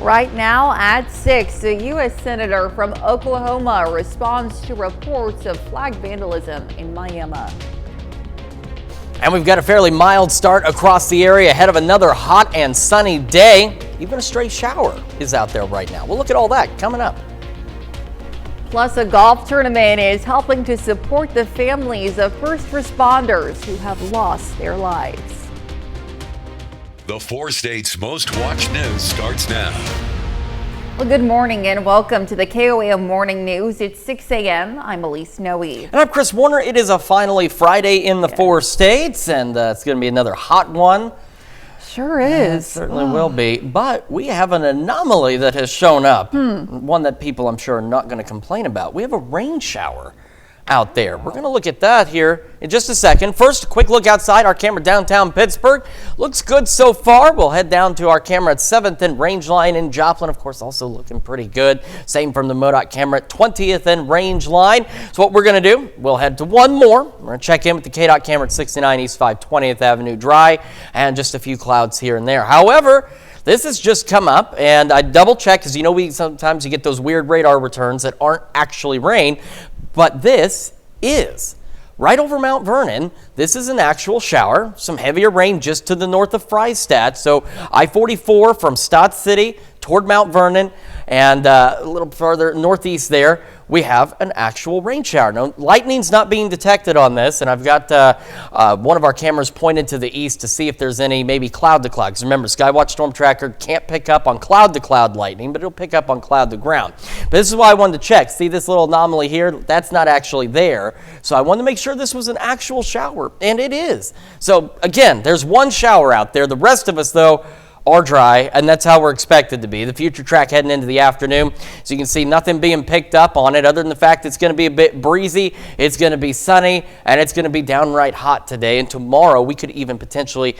Right now at 6, a U.S. Senator from Oklahoma responds to reports of flag vandalism in Miami. And we've got a fairly mild start across the area ahead of another hot and sunny day. Even a stray shower is out there right now. We'll look at all that coming up. Plus, a golf tournament is helping to support the families of first responders who have lost their lives. The 4 states' most watched news starts now. Well, good morning and welcome to the KOAM Morning News. It's 6 a.m. I'm Elise Noe. And I'm Chris Warner. It is finally Friday in the 4 states, and it's going to be another hot one. Sure is. It certainly will be. But we have an anomaly that has shown up. One that people, I'm sure, are not going to complain about. We have a rain shower out there. We're going to look at that here in just a second. First, a quick look outside. Our camera downtown Pittsburgh looks good so far. We'll head down to our camera at 7th and Range Line in Joplin. Of course, also looking pretty good. Same from the MoDOT camera at 20th and Range Line. So what we're going to do, we'll head to one more. We're going to check in with the KDOT camera at 69 East 520th Avenue dry, and just a few clouds here and there. However, this has just come up, and I double checked because sometimes you get those weird radar returns that aren't actually rain. But this is right over Mount Vernon. This is an actual shower. Some heavier rain just to the north of Freistadt. So I-44 from Stott City toward Mount Vernon, and a little further northeast there, we have an actual rain shower. No, lightning's not being detected on this, and I've got one of our cameras pointed to the east to see if there's any maybe cloud to cloud. Because remember, Skywatch Storm Tracker can't pick up on cloud to cloud lightning, but it'll pick up on cloud to ground. But this is why I wanted to check. See this little anomaly here? That's not actually there. So I wanted to make sure this was an actual shower, and it is. So again, there's one shower out there. The rest of us, though, are dry, and that's how we're expected to be. The future track heading into the afternoon, so you can see nothing being picked up on it other than the fact it's going to be a bit breezy, it's going to be sunny, and it's going to be downright hot today. And tomorrow we could even potentially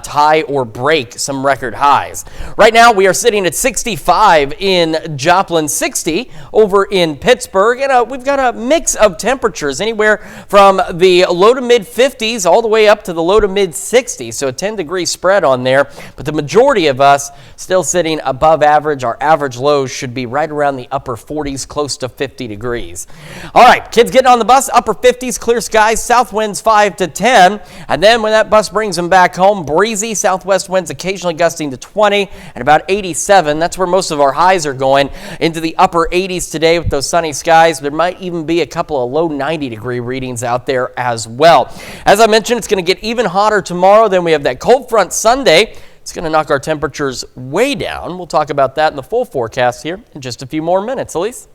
tie or break some record highs. Right now we are sitting at 65 in Joplin, 60 over in Pittsburgh, and we've got a mix of temperatures anywhere from the low to mid 50s all the way up to the low to mid 60s, so a 10-degree spread on there. But the majority of us still sitting above average. Our average lows should be right around the upper 40s, close to 50 degrees. All right, kids getting on the bus, upper 50s, clear skies, south winds 5 to 10. And then when that bus brings them back home, breezy southwest winds occasionally gusting to 20 and about 87. That's where most of our highs are going, into the upper 80s today with those sunny skies. There might even be a couple of low 90-degree readings out there as well. As I mentioned, it's going to get even hotter tomorrow. Then we have that cold front Sunday. It's going to knock our temperatures way down. We'll talk about that in the full forecast here in just a few more minutes. Elise?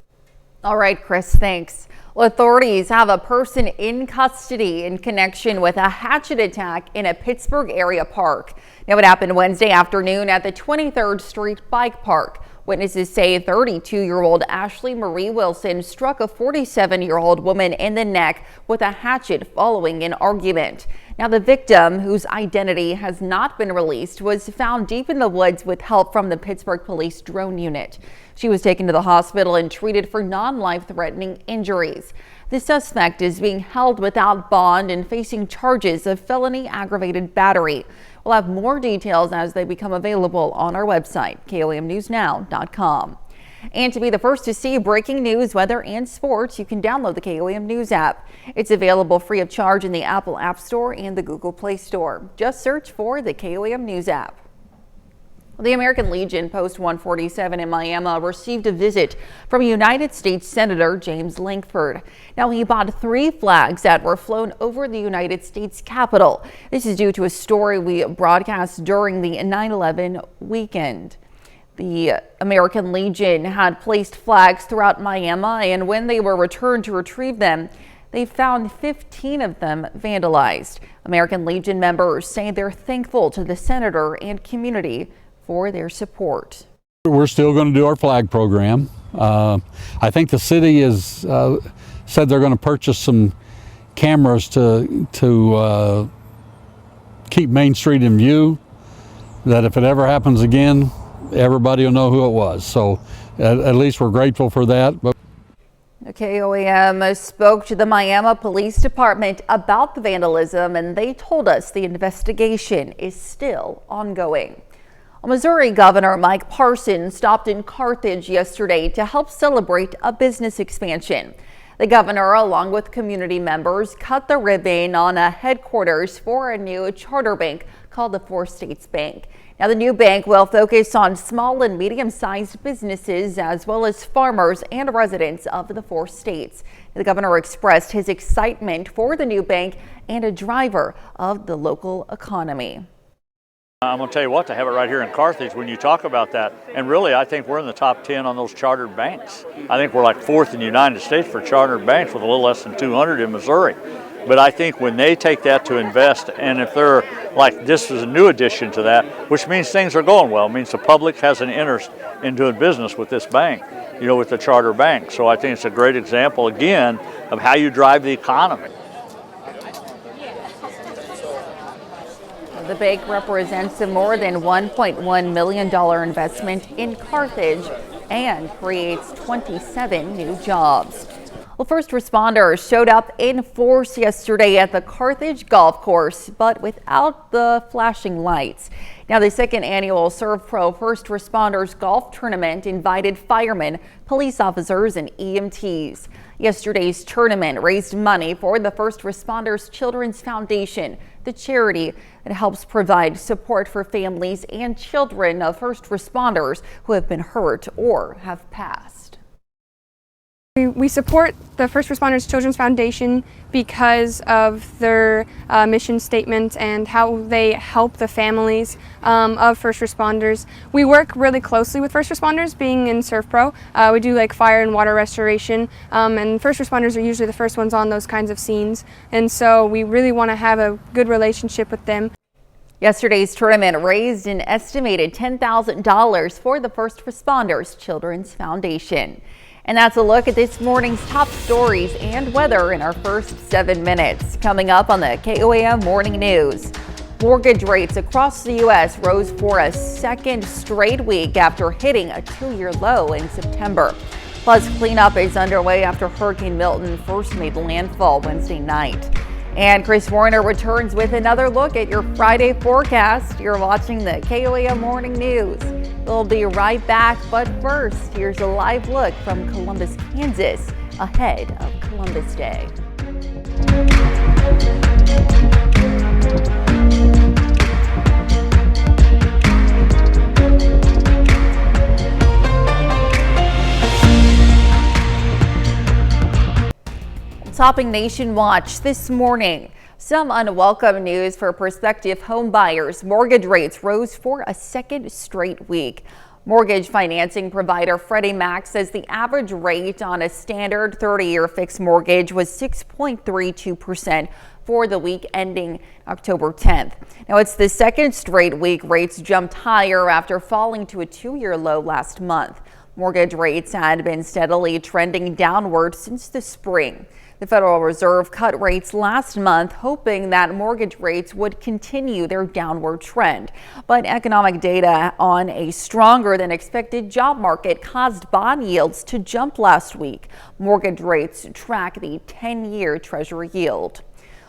All right, Chris, thanks. Well, authorities have a person in custody in connection with a hatchet attack in a Pittsburgh area park. Now, it happened Wednesday afternoon at the 23rd Street Bike Park. Witnesses say 32-year-old Ashley Marie Wilson struck a 47-year-old woman in the neck with a hatchet following an argument. Now, the victim, whose identity has not been released, was found deep in the woods with help from the Pittsburgh Police drone unit. She was taken to the hospital and treated for non-life-threatening injuries. The suspect is being held without bond and facing charges of felony aggravated battery. We'll have more details as they become available on our website, KOAMnewsnow.com. And to be the first to see breaking news, weather, and sports, you can download the KOAM News app. It's available free of charge in the Apple App Store and the Google Play Store. Just search for the KOAM News app. The American Legion Post 147 in Miami received a visit from United States Senator James Lankford. Now, he bought 3 flags that were flown over the United States Capitol. This is due to a story we broadcast during the 9/11 weekend. The American Legion had placed flags throughout Miami, and when they were returned to retrieve them, they found 15 of them vandalized. American Legion members say they're thankful to the senator and community for their support. We're still going to do our flag program. I think the city has said they're going to purchase some cameras to keep Main Street in view, that if it ever happens again, everybody will know who it was. So at least we're grateful for that. But KOAM spoke to the Miami Police Department about the vandalism, and they told us the investigation is still ongoing. Well, Missouri Governor Mike Parson stopped in Carthage yesterday to help celebrate a business expansion. The governor, along with community members, cut the ribbon on a headquarters for a new charter bank called the Four States Bank. Now, the new bank will focus on small and medium-sized businesses as well as farmers and residents of the four states. The governor expressed his excitement for the new bank and a driver of the local economy. I'm going to tell you what, to have it right here in Carthage when you talk about that, and really I think we're in the top 10 on those chartered banks. I think we're like 4th in the United States for chartered banks with a little less than 200 in Missouri. But I think when they take that to invest, and if they're like, this is a new addition to that, which means things are going well, it means the public has an interest in doing business with this bank, you know, with the charter bank. So I think it's a great example, again, of how you drive the economy. The bank represents a more than $1.1 million investment in Carthage and creates 27 new jobs. Well, first responders showed up in force yesterday at the Carthage golf course, but without the flashing lights. Now, the second annual ServPro First Responders Golf Tournament invited firemen, police officers, and EMTs. Yesterday's tournament raised money for the First Responders Children's Foundation, the charity that helps provide support for families and children of first responders who have been hurt or have passed. We support the First Responders Children's Foundation because of their mission statement and how they help the families of first responders. We work really closely with first responders, being in ServPro. We do like fire and water restoration, and first responders are usually the first ones on those kinds of scenes, and so we really want to have a good relationship with them. Yesterday's tournament raised an estimated $10,000 for the First Responders Children's Foundation. And that's a look at this morning's top stories and weather in our first 7 minutes. Coming up on the KOAM Morning News. Mortgage rates across the U.S. rose for a second straight week after hitting a 2-year low in September. Plus, cleanup is underway after Hurricane Milton first made landfall Wednesday night. And Chris Warner returns with another look at your Friday forecast. You're watching the KOAM Morning News. We'll be right back, but first, here's a live look from Columbus, Kansas, ahead of Columbus Day. Topping Nation Watch this morning. Some unwelcome news for prospective home buyers. Mortgage rates rose for a second straight week. Mortgage financing provider Freddie Mac says the average rate on a standard 30-year fixed mortgage was 6.32% for the week ending October 10th. Now, it's the second straight week rates jumped higher after falling to a 2-year low last month. Mortgage rates had been steadily trending downward since the spring. The Federal Reserve cut rates last month, hoping that mortgage rates would continue their downward trend. But economic data on a stronger than expected job market caused bond yields to jump last week. Mortgage rates track the 10-year Treasury yield.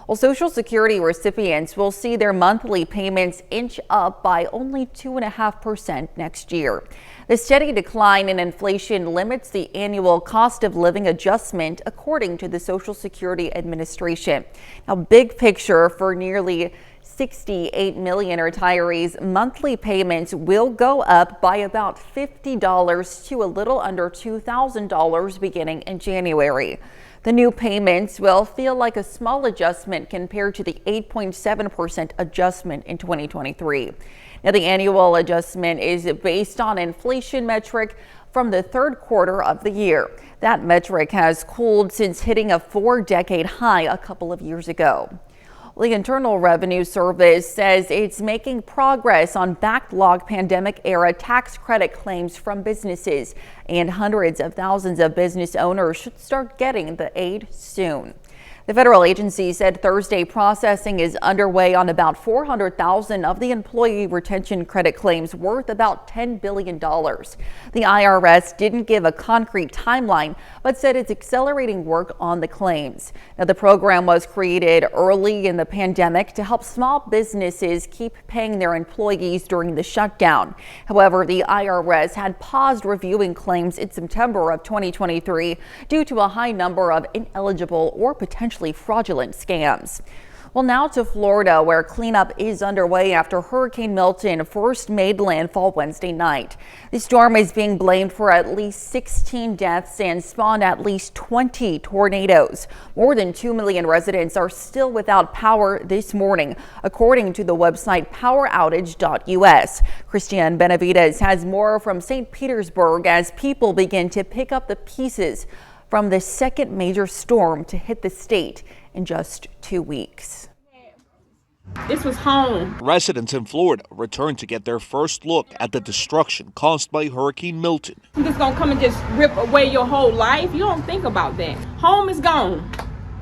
Well, Social Security recipients will see their monthly payments inch up by only 2.5% next year. The steady decline in inflation limits the annual cost of living adjustment, according to the Social Security Administration. Now, big picture for nearly 68 million retirees, monthly payments will go up by about $50 to a little under $2,000 beginning in January. The new payments will feel like a small adjustment compared to the 8.7% adjustment in 2023. Now, the annual adjustment is based on inflation metric from the third quarter of the year. That metric has cooled since hitting a 4-decade high a couple of years ago. The Internal Revenue Service says it's making progress on backlog pandemic-era tax credit claims from businesses, and hundreds of thousands of business owners should start getting the aid soon. The federal agency said Thursday processing is underway on about 400,000 of the employee retention credit claims worth about $10 billion. The IRS didn't give a concrete timeline, but said it's accelerating work on the claims. Now, the program was created early in the pandemic to help small businesses keep paying their employees during the shutdown. However, the IRS had paused reviewing claims in September of 2023 due to a high number of ineligible or potentially fraudulent scams. Well, now to Florida, where cleanup is underway after Hurricane Milton first made landfall Wednesday night. The storm is being blamed for at least 16 deaths and spawned at least 20 tornadoes. More than 2 million residents are still without power this morning, according to the website poweroutage.us. Christiane Benavides has more from St. Petersburg as people begin to pick up the pieces from the second major storm to hit the state in just 2 weeks. This was home. Residents in Florida returned to get their first look at the destruction caused by Hurricane Milton. I'm just gonna come and just rip away your whole life. You don't think about that. Home is gone.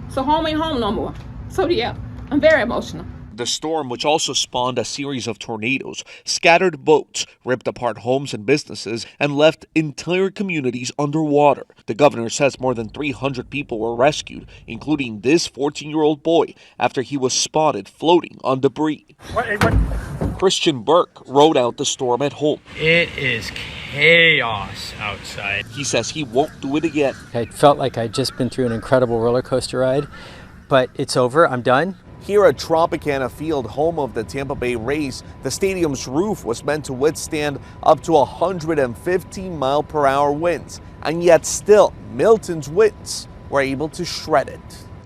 So home ain't home no more. So yeah, I'm very emotional. The storm, which also spawned a series of tornadoes, scattered boats, ripped apart homes and businesses, and left entire communities underwater. The governor says more than 300 people were rescued, including this 14-year-old boy, after he was spotted floating on debris. Christian Burke rode out the storm at home. It is chaos outside. He says he won't do it again. I felt like I'd just been through an incredible roller coaster ride, but it's over. I'm done. Here at Tropicana Field, home of the Tampa Bay Rays, the stadium's roof was meant to withstand up to 115-mile-per-hour winds, and yet still, Milton's winds were able to shred it.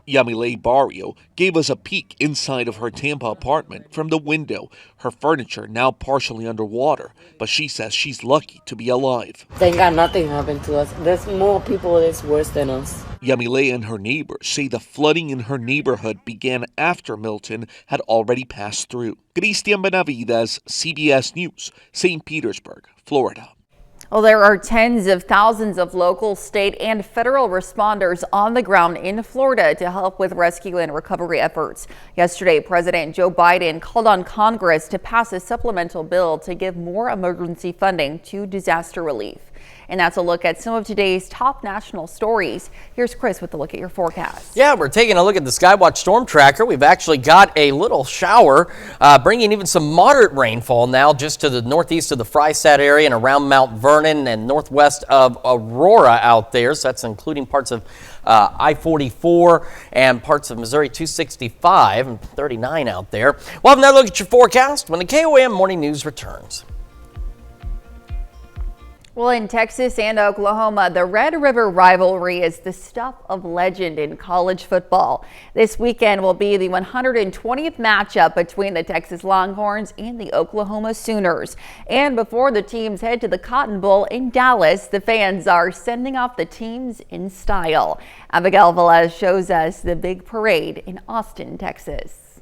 Yamile Barrio gave us a peek inside of her Tampa apartment from the window. Her furniture now partially underwater, but she says she's lucky to be alive. Thank God nothing happened to us. There's more people that's worse than us. Yamile and her neighbors say the flooding in her neighborhood began after Milton had already passed through. Christiane Benavides, CBS News, St. Petersburg, Florida. Well, there are tens of thousands of local, state, and federal responders on the ground in Florida to help with rescue and recovery efforts. Yesterday, President Joe Biden called on Congress to pass a supplemental bill to give more emergency funding to disaster relief. And that's a look at some of today's top national stories. Here's Chris with a look at your forecast. Yeah, we're taking a look at the Skywatch Storm Tracker. We've actually got a little shower, bringing even some moderate rainfall now just to the northeast of the Frysat area and around Mount Vernon and northwest of Aurora out there. So that's including parts of I-44 and parts of Missouri 265 and 39 out there. We'll have another look at your forecast when the KOAM Morning News returns. Well, in Texas and Oklahoma, the Red River rivalry is the stuff of legend in college football. This weekend will be the 120th matchup between the Texas Longhorns and the Oklahoma Sooners. And before the teams head to the Cotton Bowl in Dallas, the fans are sending off the teams in style. Abigail Velez shows us the big parade in Austin, Texas.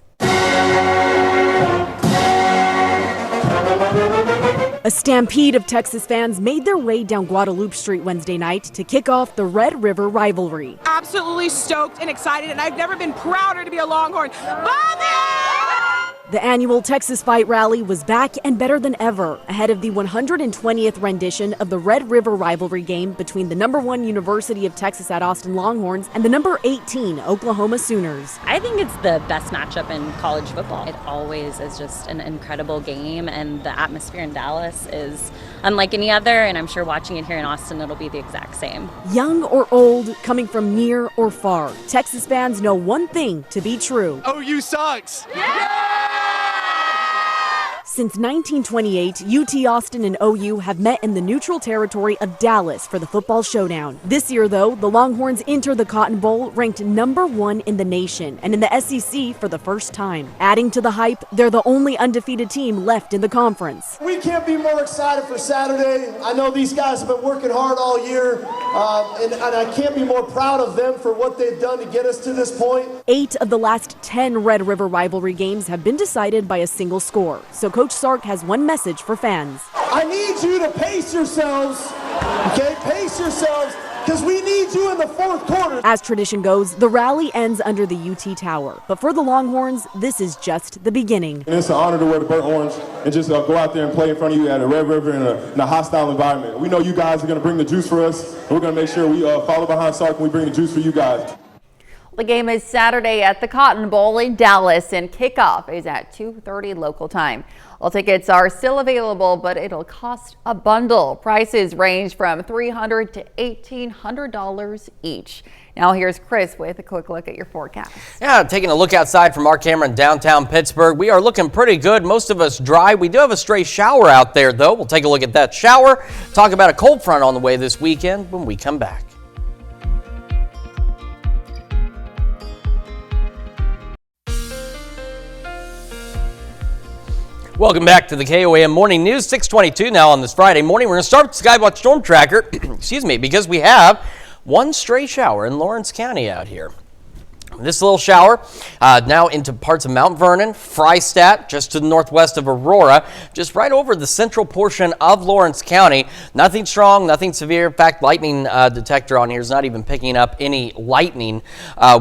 A stampede of Texas fans made their way down Guadalupe Street Wednesday night to kick off the Red River rivalry. Absolutely stoked and excited, and I've never been prouder to be a Longhorn. Bobby! The annual Texas Fight Rally was back and better than ever, ahead of the 120th rendition of the Red River rivalry game between the #1 University of Texas at Austin Longhorns and the #18 Oklahoma Sooners. I think it's the best matchup in college football. It always is just an incredible game, and the atmosphere in Dallas is unlike any other, and I'm sure watching it here in Austin, it'll be the exact same. Young or old, coming from near or far, Texas fans know one thing to be true. OU sucks! Yeah! Since 1928, UT Austin and OU have met in the neutral territory of Dallas for the football showdown. This year, though, the Longhorns enter the Cotton Bowl ranked #1 in the nation and in the SEC for the first time. Adding to the hype, they're the only undefeated team left in the conference. We can't be more excited for Saturday. I know these guys have been working hard all year, and I can't be more proud of them for what they've done to get us to this point. 8 of the last 10 Red River rivalry games have been decided by a single score. So Coach Sark has one message for fans. I need you to pace yourselves, okay? Pace yourselves. because we need you in the fourth quarter. As tradition goes, the rally ends under the UT Tower. But for the Longhorns, this is just the beginning. And it's an honor to wear the burnt orange and just go out there and play in front of you at a Red River in a hostile environment. We know you guys are going to bring the juice for us, and we're going to make sure we follow behind Sark and we bring the juice for you guys. The game is Saturday at the Cotton Bowl in Dallas, and kickoff is at 2:30 local time. All tickets are still available, but it'll cost a bundle. Prices range from $300 to $1,800 each. Now here's Chris with a quick look at your forecast. Yeah, taking a look outside from our camera in downtown Pittsburgh, we are looking pretty good. Most of us dry. We do have a stray shower out there, though. We'll take a look at that shower. Talk about a cold front on the way this weekend when we come back. Welcome back to the KOAM Morning News, 6:22 now on this Friday morning. We're going to start with Skywatch Storm Tracker, excuse me, because we have one stray shower in Lawrence County out here. This little shower now into parts of Mount Vernon, Freistatt, just to the northwest of Aurora, just right over the central portion of Lawrence County. Nothing strong, nothing severe. In fact, lightning detector on here is not even picking up any lightning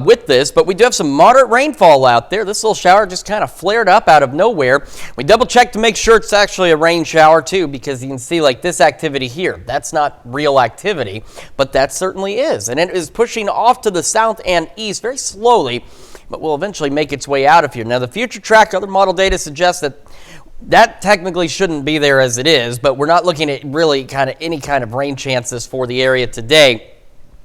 with this, but we do have some moderate rainfall out there. This little shower just kind of flared up out of nowhere. We double checked to make sure it's actually a rain shower too, because you can see like this activity here. That's not real activity, but that certainly is. And it is pushing off to the south and east very slowly, but will eventually make its way out of here. Now, the future track, other model data suggests that technically shouldn't be there as it is, but we're not looking at really any kind of rain chances for the area today.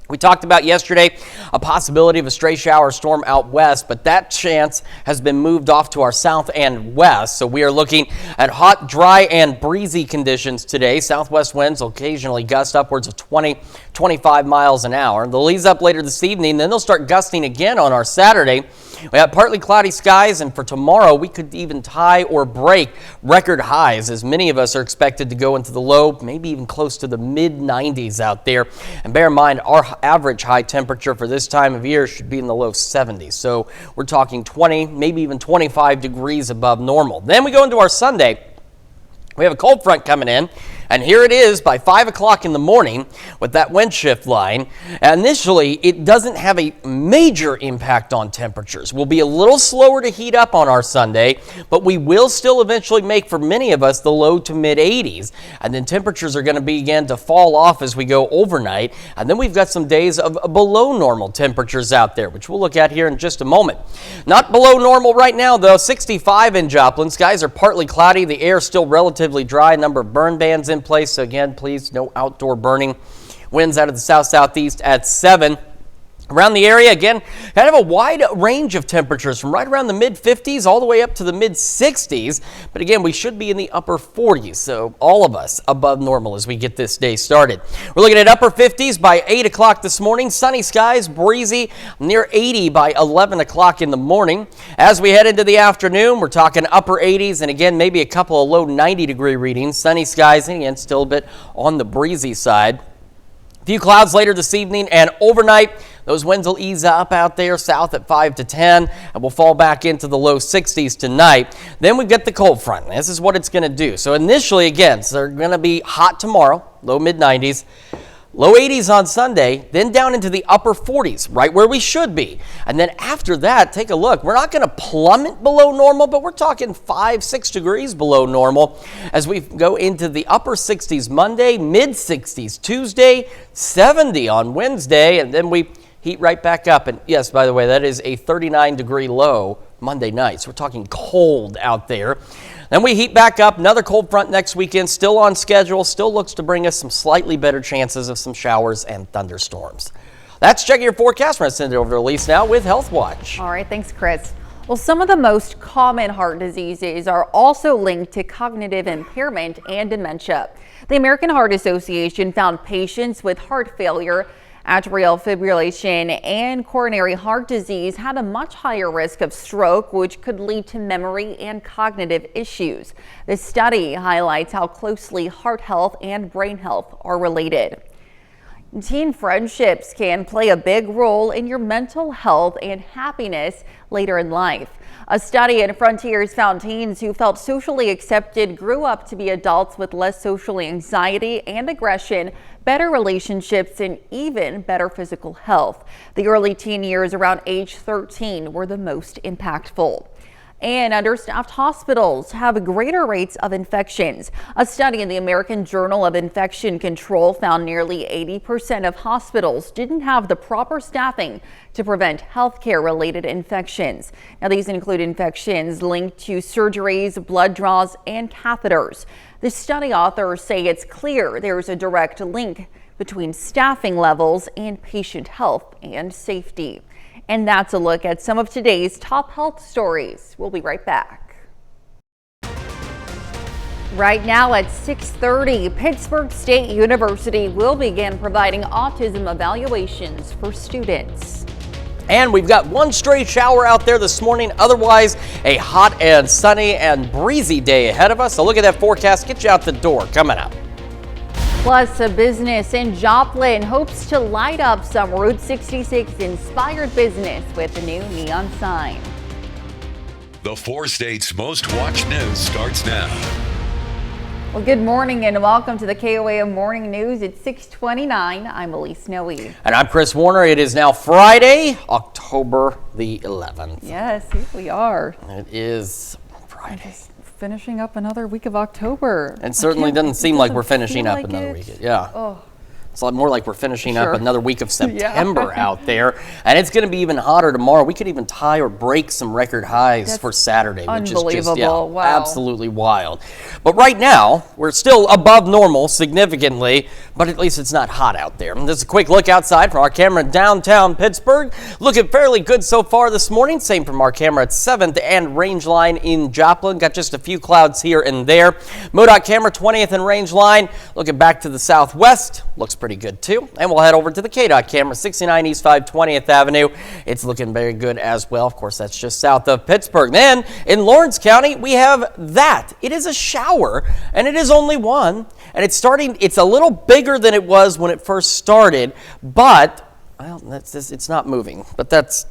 We talked about yesterday a possibility of a stray shower storm out west, but that chance has been moved off to our south and west. So we are looking at hot, dry, and breezy conditions today. Southwest winds will occasionally gust upwards of 20, 25 miles an hour. They'll ease up later this evening, then they'll start gusting again on our Saturday. We have partly cloudy skies, and for tomorrow, we could even tie or break record highs, as many of us are expected to go into the low, maybe even close to the mid-90s out there. And bear in mind, our average high temperature for this time of year should be in the low 70s. So we're talking 20, maybe even 25 degrees above normal. Then we go into our Sunday. We have a cold front coming in, and here it is by 5 o'clock in the morning with that wind shift line. Initially, it doesn't have a major impact on temperatures. We'll be a little slower to heat up on our Sunday, but we will still eventually make, for many of us, the low to mid 80s. And then temperatures are going to begin to fall off as we go overnight. And then we've got some days of below normal temperatures out there, which we'll look at here in just a moment. Not below normal right now, though. 65 in Joplin. Skies are partly cloudy. The air is still relatively dry. A number of burn bans in place. So again, please, no outdoor burning. Winds out of the south-southeast at 7. Around the area, again, kind of a wide range of temperatures from right around the mid-50s all the way up to the mid-60s. But again, we should be in the upper 40s, so all of us above normal as we get this day started. We're looking at upper 50s by 8 o'clock this morning. Sunny skies, breezy, near 80 by 11 o'clock in the morning. As we head into the afternoon, we're talking upper 80s, and again, maybe a couple of low 90-degree readings. Sunny skies, and again, still a bit on the breezy side. A few clouds later this evening and overnight. Those winds will ease up out there south at 5 to 10, and we'll fall back into the low 60s tonight. Then we've got the cold front. This is what it's going to do. So initially, again, they're going to be hot tomorrow, low mid-90s. Low 80s on Sunday, then down into the upper 40s, right where we should be. And then after that, take a look. We're not going to plummet below normal, but we're talking 5-6 degrees below normal as we go into the upper 60s Monday, mid-60s Tuesday, 70 on Wednesday, and then we heat right back up. And yes, by the way, that is a 39-degree low Monday night. So we're talking cold out there. Then we heat back up. Another cold front next weekend, still on schedule, still looks to bring us some slightly better chances of some showers and thunderstorms. That's checking your forecast. We're going to send it over to Elise now with Health Watch. All right, thanks, Chris. Well, some of the most common heart diseases are also linked to cognitive impairment and dementia. The American Heart Association found patients with heart failure, atrial fibrillation, and coronary heart disease had a much higher risk of stroke, which could lead to memory and cognitive issues. This study highlights how closely heart health and brain health are related. Teen friendships can play a big role in your mental health and happiness later in life. A study in Frontiers found teens who felt socially accepted grew up to be adults with less social anxiety and aggression, better relationships, and even better physical health. The early teen years around age 13 were the most impactful. And understaffed hospitals have greater rates of infections. A study in the American Journal of Infection Control found nearly 80% of hospitals didn't have the proper staffing to prevent healthcare related infections. Now, these include infections linked to surgeries, blood draws, and catheters. The study authors say it's clear there's a direct link between staffing levels and patient health and safety. And that's a look at some of today's top health stories. We'll be right back. Right now at 6:30, Pittsburg State University will begin providing autism evaluations for students. And we've got one stray shower out there this morning. Otherwise, a hot and sunny and breezy day ahead of us. So look at that forecast. Get you out the door. Coming up. Plus, a business in Joplin hopes to light up some Route 66 inspired business with a new neon sign. The 4 states' most watched news starts now. Well, good morning and welcome to the KOAM Morning News at 6:29. I'm Elise Noe. And I'm Chris Warner. It is now Friday, October the 11th. Yes, here we are. It is Friday. Finishing up another week of October. It certainly doesn't seem like we're finishing up another week. Yeah. Oh. It's more like we're finishing up another week of September out there. And it's going to be even hotter tomorrow. We could even tie or break some record highs for Saturday, which is just wow. Absolutely wild. But right now, we're still above normal significantly, but at least it's not hot out there. And this is a quick look outside from our camera in downtown Pittsburgh. Looking fairly good so far this morning. Same from our camera at 7th and Range Line in Joplin. Got just a few clouds here and there. MoDOT camera 20th and Range Line. Looking back to the southwest. Looks pretty good too. And we'll head over to the KDOT camera, 69 East 520th Avenue. It's looking very good as well. Of course, that's just south of Pittsburgh. Then in Lawrence County, we have that. It is a shower, and it is only one. And it's a little bigger than it was when it first started, but well, it's not moving. But that's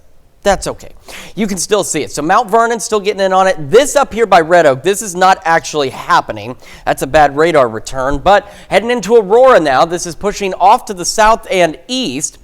okay. You can still see it. So Mount Vernon's still getting in on it. This up here by Red Oak, this is not actually happening. That's a bad radar return. But heading into Aurora now, this is pushing off to the south and east.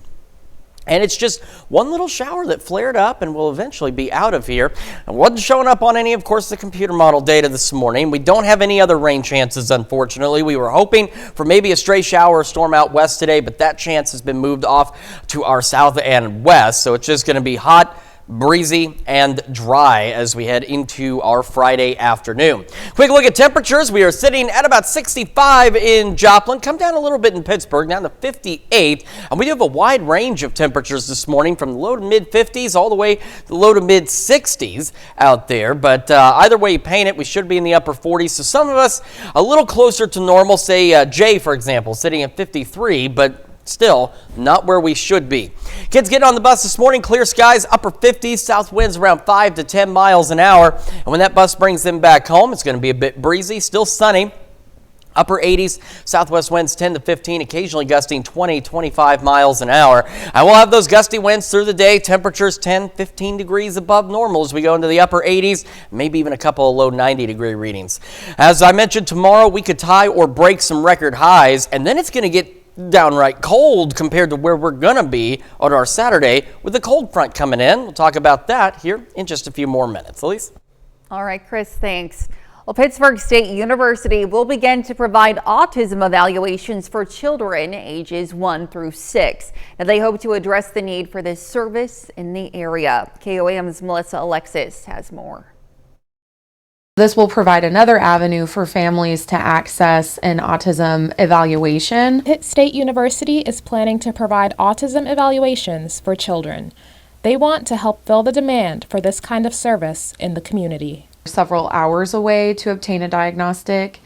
And it's just one little shower that flared up and will eventually be out of here. And wasn't showing up on any, of course, the computer model data this morning. We don't have any other rain chances, unfortunately. We were hoping for maybe a stray shower or storm out west today, but that chance has been moved off to our south and west. So it's just going to be hot, breezy, and dry as we head into our Friday afternoon. Quick look at temperatures. We are sitting at about 65 in Joplin. Come down a little bit in Pittsburgh, down to 58. And we do have a wide range of temperatures this morning from the low to mid 50s all the way to the low to mid 60s out there. But either way you paint it, we should be in the upper 40s. So some of us a little closer to normal, say Jay, for example, sitting at 53, but still not where we should be. Kids getting on the bus this morning, clear skies, upper 50s, south winds around 5 to 10 miles an hour. And when that bus brings them back home, it's going to be a bit breezy, still sunny. Upper 80s, southwest winds 10 to 15, occasionally gusting 20, 25 miles an hour. I will have those gusty winds through the day. Temperatures 10, 15 degrees above normal as we go into the upper 80s, maybe even a couple of low 90-degree readings. As I mentioned, tomorrow we could tie or break some record highs, and then it's going to get downright cold compared to where we're going to be on our Saturday with the cold front coming in. We'll talk about that here in just a few more minutes. Elise? All right, Chris, thanks. Well, Pittsburg State University will begin to provide autism evaluations for children ages 1 through 6. Now, they hope to address the need for this service in the area. KOAM's Melissa Alexis has more. This will provide another avenue for families to access an autism evaluation. Pitt State University is planning to provide autism evaluations for children. They want to help fill the demand for this kind of service in the community. Several hours away to obtain a diagnostic.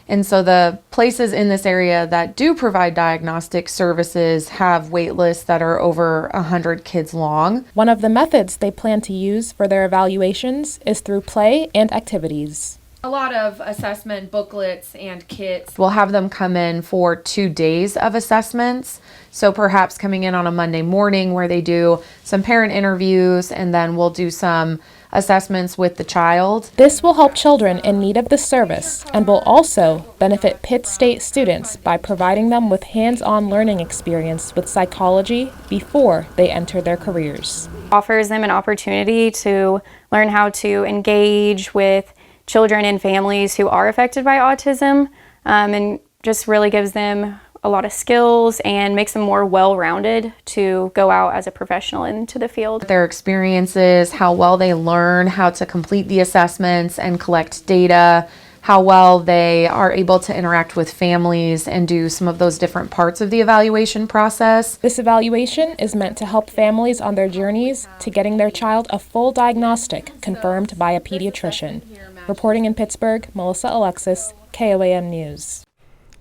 And so the places in this area that do provide diagnostic services have wait lists that are over 100 kids long. One of the methods they plan to use for their evaluations is through play and activities. A lot of assessment booklets and kits. We'll have them come in for 2 days of assessments. So perhaps coming in on a Monday morning where they do some parent interviews, and then we'll do some assessments with the child. This will help children in need of the service and will also benefit Pitt State students by providing them with hands-on learning experience with psychology before they enter their careers. Offers them an opportunity to learn how to engage with children and families who are affected by autism, and just really gives them a lot of skills and makes them more well-rounded to go out as a professional into the field. Their experiences, how well they learn how to complete the assessments and collect data, how well they are able to interact with families and do some of those different parts of the evaluation process. This evaluation is meant to help families on their journeys to getting their child a full diagnostic confirmed by a pediatrician. Reporting in Pittsburgh, Melissa Alexis, KOAM News.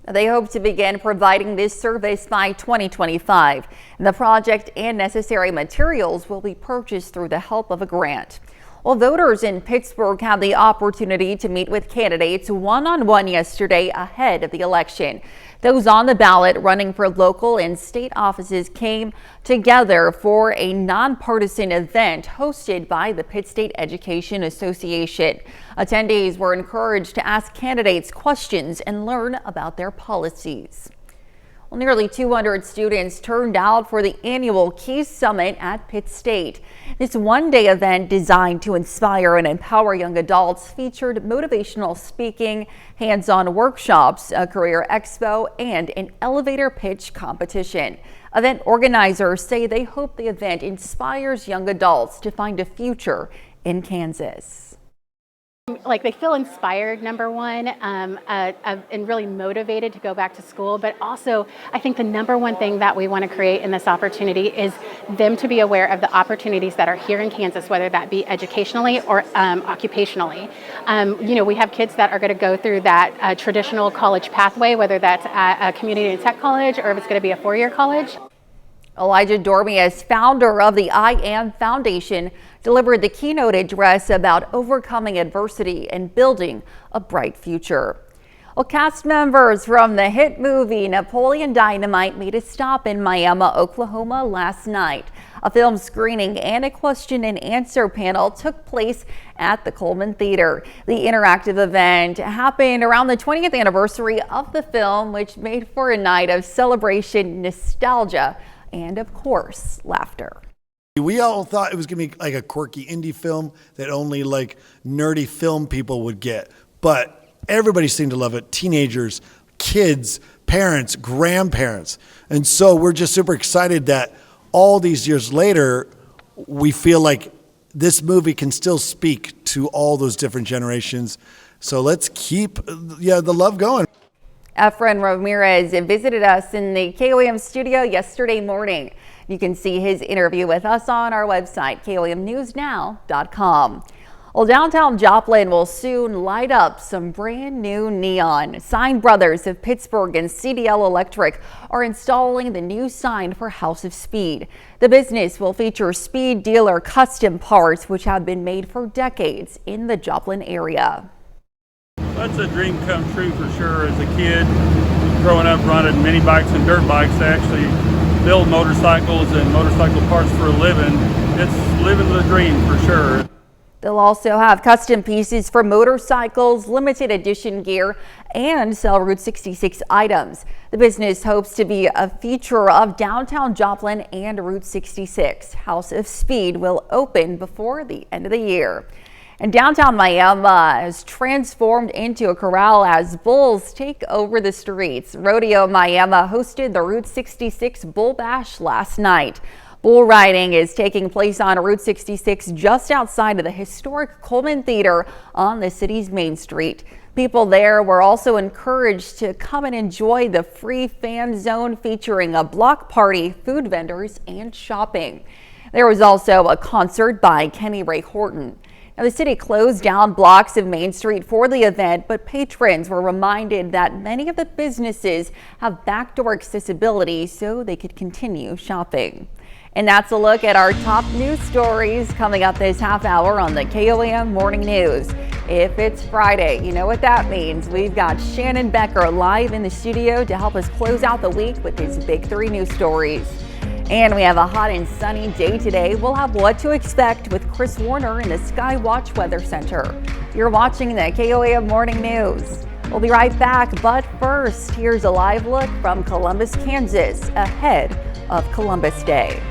They hope to begin providing this service by 2025. And the project and necessary materials will be purchased through the help of a grant. Well, voters in Pittsburgh had the opportunity to meet with candidates one-on-one yesterday ahead of the election. Those on the ballot running for local and state offices came together for a nonpartisan event hosted by the Pitt State Education Association. Attendees were encouraged to ask candidates questions and learn about their policies. Well, nearly 200 students turned out for the annual Keys Summit at Pitt State. This one-day event designed to inspire and empower young adults featured motivational speaking, hands-on workshops, a career expo, and an elevator pitch competition. Event organizers say they hope the event inspires young adults to find a future in Kansas. Like they feel inspired, number one, and really motivated to go back to school. But also, I think the number one thing that we want to create in this opportunity is them to be aware of the opportunities that are here in Kansas, whether that be educationally or occupationally. We have kids that are going to go through that traditional college pathway, whether that's at a community and tech college or if it's going to be a four-year college. Elijah Dormius, founder of the I Am Foundation, delivered the keynote address about overcoming adversity and building a bright future. Well, cast members from the hit movie Napoleon Dynamite made a stop in Miami, Oklahoma last night. A film screening and a question and answer panel took place at the Coleman Theater. The interactive event happened around the 20th anniversary of the film, which made for a night of celebration, nostalgia, and of course, laughter. We all thought it was going to be like a quirky indie film that only like nerdy film people would get, but everybody seemed to love it. Teenagers, kids, parents, grandparents. And so we're just super excited that all these years later, we feel like this movie can still speak to all those different generations. So let's keep the love going. Efren Ramirez visited us in the KOAM studio yesterday morning. You can see his interview with us on our website, KOAMnewsnow.com. Well, downtown Joplin will soon light up some brand new neon. Sign Brothers of Pittsburgh and CDL Electric are installing the new sign for House of Speed. The business will feature Speed dealer custom parts, which have been made for decades in the Joplin area. That's a dream come true for sure. As a kid, growing up running mini bikes and dirt bikes, to actually build motorcycles and motorcycle parts for a living, it's living the dream for sure. They'll also have custom pieces for motorcycles, limited edition gear, and sell Route 66 items. The business hopes to be a feature of downtown Joplin and Route 66. House of Speed will open before the end of the year. And downtown Miami has transformed into a corral as bulls take over the streets. Rodeo Miami hosted the Route 66 Bull Bash last night. Bull riding is taking place on Route 66 just outside of the historic Coleman Theater on the city's Main Street. People there were also encouraged to come and enjoy the free fan zone featuring a block party, food vendors, and shopping. There was also a concert by Kenny Ray Horton. Now, the city closed down blocks of Main Street for the event, but patrons were reminded that many of the businesses have backdoor accessibility so they could continue shopping. And that's a look at our top news stories coming up this half hour on the KOAM Morning News. If it's Friday, you know what that means. We've got Shannon Becker live in the studio to help us close out the week with his big 3 news stories. And we have a hot and sunny day today. We'll have what to expect with Chris Warner in the Skywatch Weather Center. You're watching the KOAM Morning News. We'll be right back, but first, here's a live look from Columbus, Kansas, ahead of Columbus Day.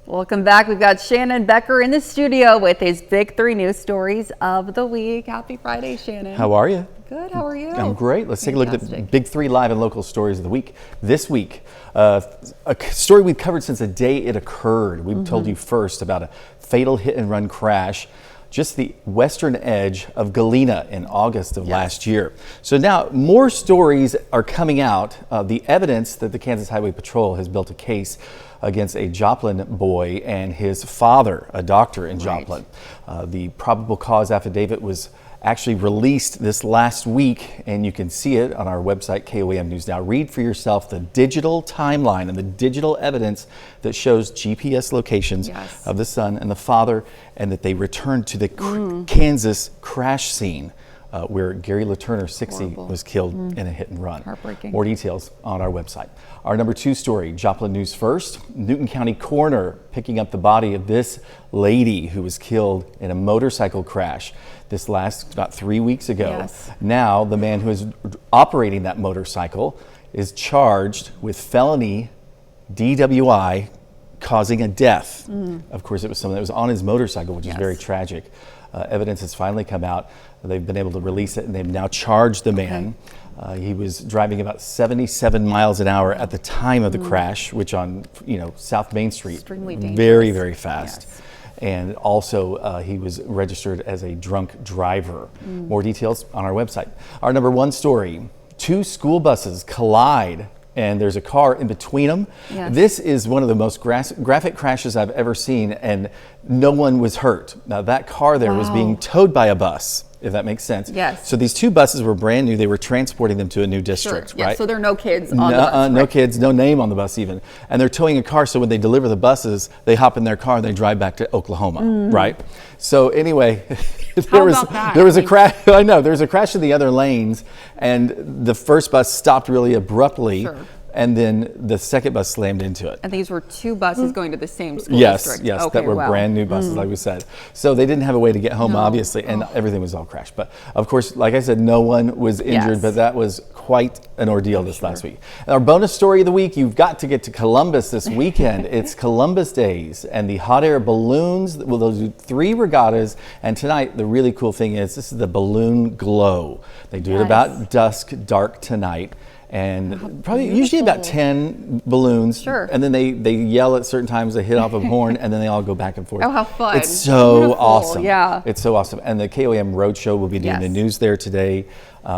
Welcome back. We've got Shannon Becker in the studio with his big 3 news stories of the week. Happy Friday, Shannon. How are you? Good. How are you? I'm great. Let's take a look at the big 3 live and local stories of the week. This week, a story we've covered since the day it occurred. We've told you first about a fatal hit and run crash just the western edge of Galena in August of last year. So now more stories are coming out. The evidence that the Kansas Highway Patrol has built a case against a Joplin boy and his father, a doctor in Joplin. The probable cause affidavit was actually released this last week, and you can see it on our website, KOAM News Now. Read for yourself the digital timeline and the digital evidence that shows GPS locations of the son and the father, and that they returned to the Kansas crash scene where Gary LaTurner, 60, was killed in a hit and run. Heartbreaking. More details on our website. Our number 2 story, Joplin News First. Newton County coroner picking up the body of this lady who was killed in a motorcycle crash this last about 3 weeks ago. Now the man who is operating that motorcycle is charged with felony DWI causing a death. Of course, it was someone that was on his motorcycle, which is very tragic. Evidence has finally come out. They've been able to release it, and they've now charged the man. He was driving about 77 miles an hour at the time of the crash, which on South Main Street, very, very fast. And also he was registered as a drunk driver. More details on our website. Our number 1 story, 2 school buses collide and there's a car in between them. This is one of the most graphic crashes I've ever seen, and no one was hurt. Now that car there was being towed by a bus, if that makes sense. So these 2 buses were brand new. They were transporting them to a new district, right? So there are no kids on the bus. No kids, no name on the bus even. And they're towing a car, so when they deliver the buses, they hop in their car and they drive back to Oklahoma, right? So anyway, there was a crash. I know, there was a crash in the other lanes, and the first bus stopped really abruptly. And then the second bus slammed into it. And these were 2 buses going to the same school district? Yes, that were brand new buses, like we said. So they didn't have a way to get home, obviously, and everything was all crashed. But of course, like I said, no one was injured, but that was quite an ordeal this last week. And our bonus story of the week, you've got to get to Columbus this weekend. It's Columbus Days, and the hot air balloons, well, they'll do 3 regattas, and tonight, the really cool thing is, this is the balloon glow. They do it about dusk, dark tonight. And probably usually about 10 balloons, and then they yell at certain times, they hit off a horn, and then they all go back and forth. Oh, how fun. It's so awesome. Yeah. It's so awesome. And the KOAM Roadshow will be doing the news there today.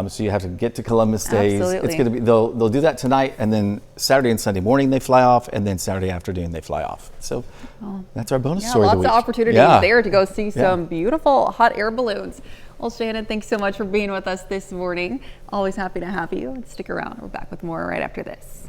So you have to get to Columbus Days. It's going to be, they'll do that tonight, and then Saturday and Sunday morning they fly off, and then Saturday afternoon they fly off. So that's our bonus story of the week. Lots of opportunities there to go see some beautiful hot air balloons. Well, Shannon, thanks so much for being with us this morning. Always happy to have you. And stick around. We're back with more right after this.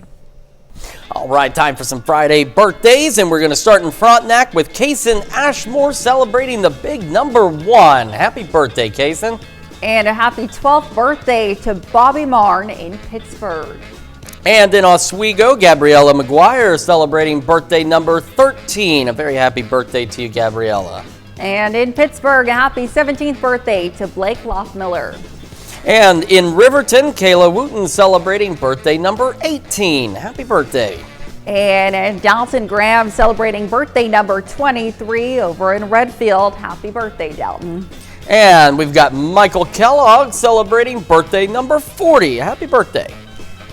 All right, time for some Friday birthdays, and we're going to start in Frontenac with Kaysen Ashmore celebrating the big number 1. Happy birthday, Kaysen. And a happy 12th birthday to Bobby Marn in Pittsburgh. And in Oswego, Gabriella McGuire celebrating birthday number 13. A very happy birthday to you, Gabriella. And in Pittsburgh, a happy 17th birthday to Blake Loffmiller. And in Riverton, Kayla Wooten celebrating birthday number 18. Happy birthday. And in Dalton Graham celebrating birthday number 23 over in Redfield. Happy birthday, Dalton. And we've got Michael Kellogg celebrating birthday number 40. Happy birthday.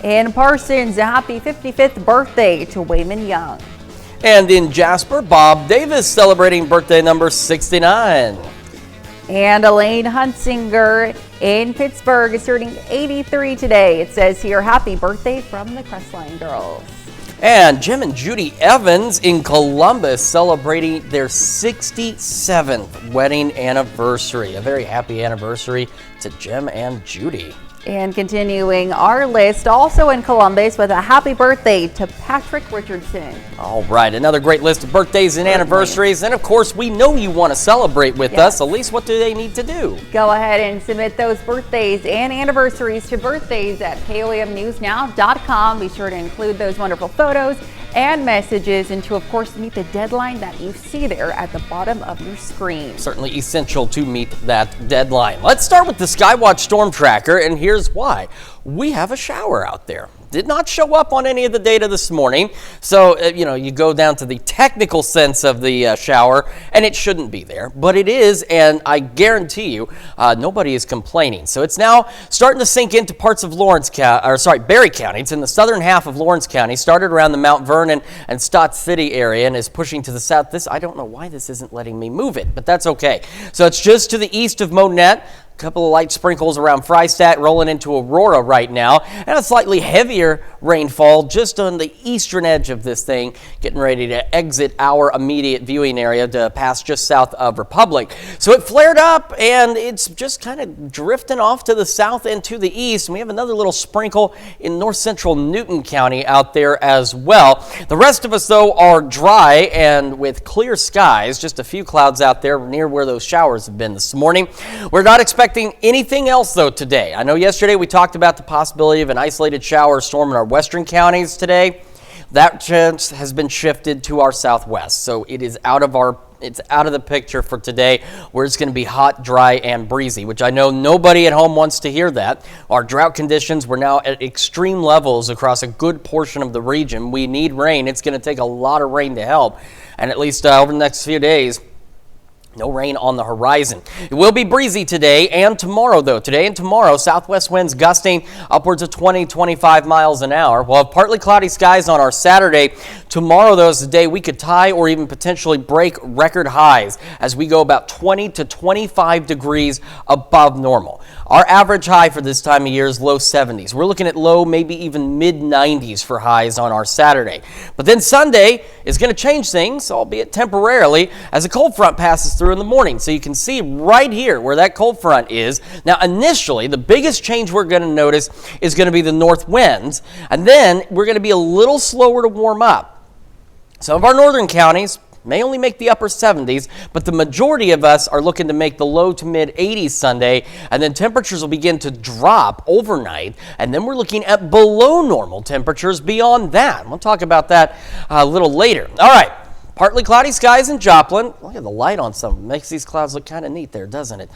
In Parsons, a happy 55th birthday to Wayman Young. And in Jasper, Bob Davis celebrating birthday number 69. And Elaine Hunsinger in Pittsburgh is turning 83 today. It says here, happy birthday from the Crestline girls. And Jim and Judy Evans in Columbus celebrating their 67th wedding anniversary. A very happy anniversary to Jim and Judy. And continuing our list, also in Columbus with a happy birthday to Patrick Richardson. All right, another great list of birthdays and anniversaries. And of course, we know you want to celebrate with us. Elise, what do they need to do? Go ahead and submit those birthdays and anniversaries to birthdays@KOAMnewsnow.com. Be sure to include those wonderful photos and messages, and to of course meet the deadline that you see there at the bottom of your screen. Certainly essential to meet that deadline. Let's start with the Skywatch Storm Tracker, and here's why. We have a shower out there. Did not show up on any of the data this morning. So, you go down to the technical sense of the shower, and it shouldn't be there, but it is, and I guarantee you, nobody is complaining. So it's now starting to sink into parts of Berry County. It's in the southern half of Lawrence County, started around the Mount Vernon and Stott City area, and is pushing to the south. I don't know why this isn't letting me move it, but that's okay. So it's just to the east of Monette. Couple of light sprinkles around Freistadt, rolling into Aurora right now, and a slightly heavier rainfall just on the eastern edge of this thing, getting ready to exit our immediate viewing area to pass just south of Republic. So it flared up, and it's just kind of drifting off to the south and to the east. And we have another little sprinkle in north central Newton County out there as well. The rest of us, though, are dry and with clear skies. Just a few clouds out there near where those showers have been this morning. We're not expecting anything else though today. I know yesterday we talked about the possibility of an isolated shower or storm in our western counties today. That chance has been shifted to our southwest, so it is out of the picture for today, where it's going to be hot, dry, and breezy, which I know nobody at home wants to hear that. Our drought conditions were now at extreme levels across a good portion of the region. We need rain. It's going to take a lot of rain to help, and at least over the next few days, no rain on the horizon. It will be breezy today and tomorrow, though. Today and tomorrow, southwest winds gusting upwards of 20-25 miles an hour. We'll have partly cloudy skies on our Saturday. Tomorrow, though, is the day we could tie or even potentially break record highs as we go about 20 to 25 degrees above normal. Our average high for this time of year is low 70s. We're looking at low, maybe even mid 90s for highs on our Saturday. But then Sunday is going to change things, albeit temporarily, as a cold front passes through in the morning. So you can see right here where that cold front is. Now, initially, the biggest change we're going to notice is going to be the north winds, and then we're going to be a little slower to warm up. Some of our northern counties may only make the upper 70s, but the majority of us are looking to make the low to mid 80s Sunday, and then temperatures will begin to drop overnight, and then we're looking at below normal temperatures beyond that. We'll talk about that a little later. All right. Partly cloudy skies in Joplin. Look at the light on some. Makes these clouds look kind of neat there, doesn't it?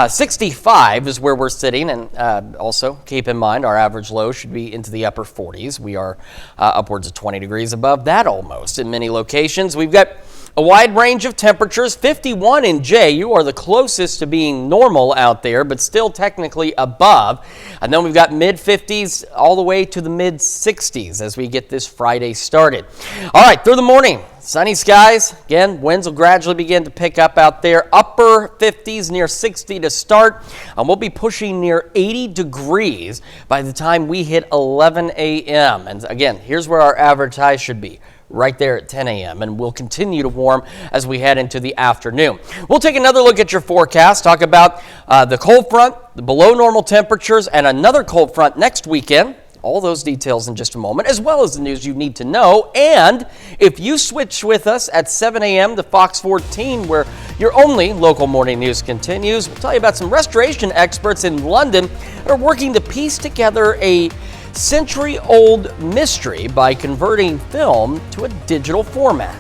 65 is where we're sitting, and also keep in mind our average low should be into the upper 40s. We are upwards of 20 degrees above that almost in many locations. We've got a wide range of temperatures. 51 in Jay. You are the closest to being normal out there, but still technically above. And then we've got mid 50s all the way to the mid 60s as we get this Friday started. All right, through the morning, sunny skies. Again, winds will gradually begin to pick up out there. Upper 50s, near 60 to start. And we'll be pushing near 80 degrees by the time we hit 11 a.m. And again, here's where our average high should be. Right there at 10 a.m. and we'll continue to warm as we head into the afternoon. We'll take another look at your forecast, talk about the cold front, the below normal temperatures, and another cold front next weekend. All those details in just a moment, as well as the news you need to know. And if you switch with us at 7 a.m. to Fox 14, where your only local morning news continues, we'll tell you about some restoration experts in London that are working to piece together a century-old mystery by converting film to a digital format.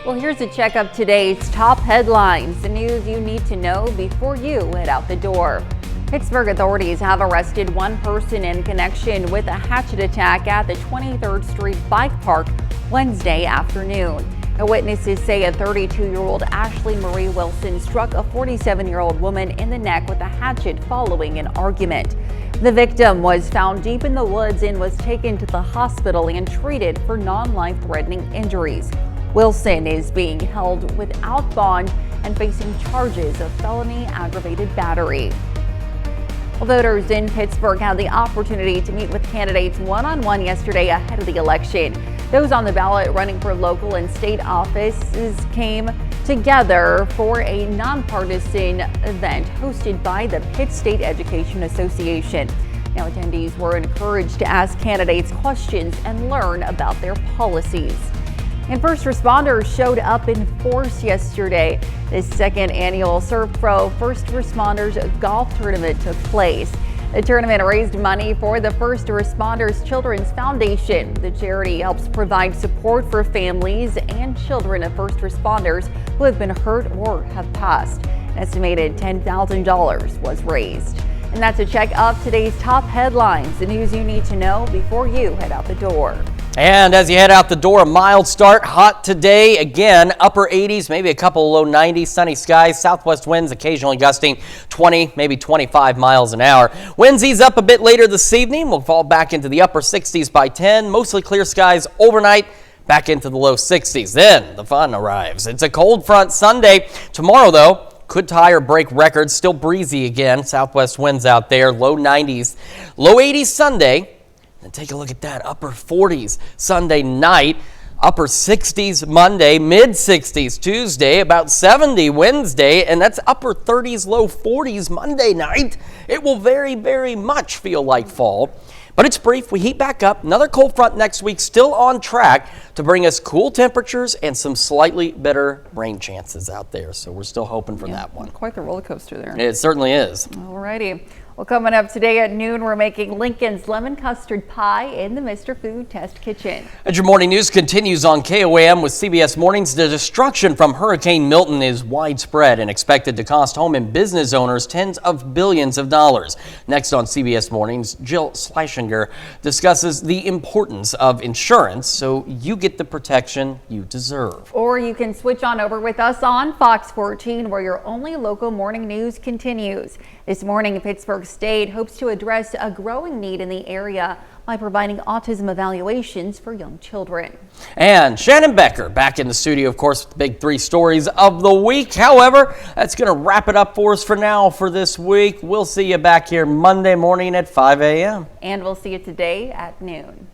Well, here's a check of today's top headlines, the news you need to know before you head out the door. Pittsburgh authorities have arrested one person in connection with a hatchet attack at the 23rd Street Bike Park Wednesday afternoon. Now, witnesses say a 32-year-old Ashley Marie Wilson struck a 47-year-old woman in the neck with a hatchet following an argument. The victim was found deep in the woods and was taken to the hospital and treated for non-life-threatening injuries. Wilson is being held without bond and facing charges of felony aggravated battery. Voters in Pittsburgh had the opportunity to meet with candidates one-on-one yesterday ahead of the election. Those on the ballot running for local and state offices came together for a nonpartisan event hosted by the Pitt State Education Association. Now, attendees were encouraged to ask candidates questions and learn about their policies. And first responders showed up in force yesterday. The second annual Serve Pro First Responders Golf Tournament took place. The tournament raised money for the First Responders Children's Foundation. The charity helps provide support for families and children of first responders who have been hurt or have passed. An estimated $10,000 was raised. And that's a check of today's top headlines, the news you need to know before you head out the door. And as you head out the door, a mild start, hot today. Again, upper 80s, maybe a couple low 90s, sunny skies, southwest winds occasionally gusting 20, maybe 25 miles an hour. Winds ease up a bit later this evening. We'll fall back into the upper 60s by 10. Mostly clear skies overnight, back into the low 60s. Then the fun arrives. It's a cold front Sunday. Tomorrow, though, could tie or break records. Still breezy again. Southwest winds out there, low 90s. Low 80s Sunday. And take a look at that, upper 40s Sunday night, upper 60s Monday, mid 60s Tuesday, about 70 Wednesday, and that's upper 30s, low 40s Monday night. It will very, very much feel like fall, but it's brief. We heat back up. Another cold front next week, still on track to bring us cool temperatures and some slightly better rain chances out there. So we're still hoping for that one. Quite the roller coaster there. It certainly is. All righty. Well, coming up today at noon, we're making Lincoln's lemon custard pie in the Mr. Food Test Kitchen. And your morning news continues on KOAM with CBS Mornings. The destruction from Hurricane Milton is widespread and expected to cost home and business owners tens of billions of dollars. Next on CBS Mornings, Jill Schleichinger discusses the importance of insurance so you get the protection you deserve. Or you can switch on over with us on Fox 14, where your only local morning news continues. This morning, Pittsburgh State hopes to address a growing need in the area by providing autism evaluations for young children. And Shannon Becker back in the studio, of course, with the big three stories of the week. However, that's going to wrap it up for us for now for this week. We'll see you back here Monday morning at 5 a.m. And we'll see you today at noon.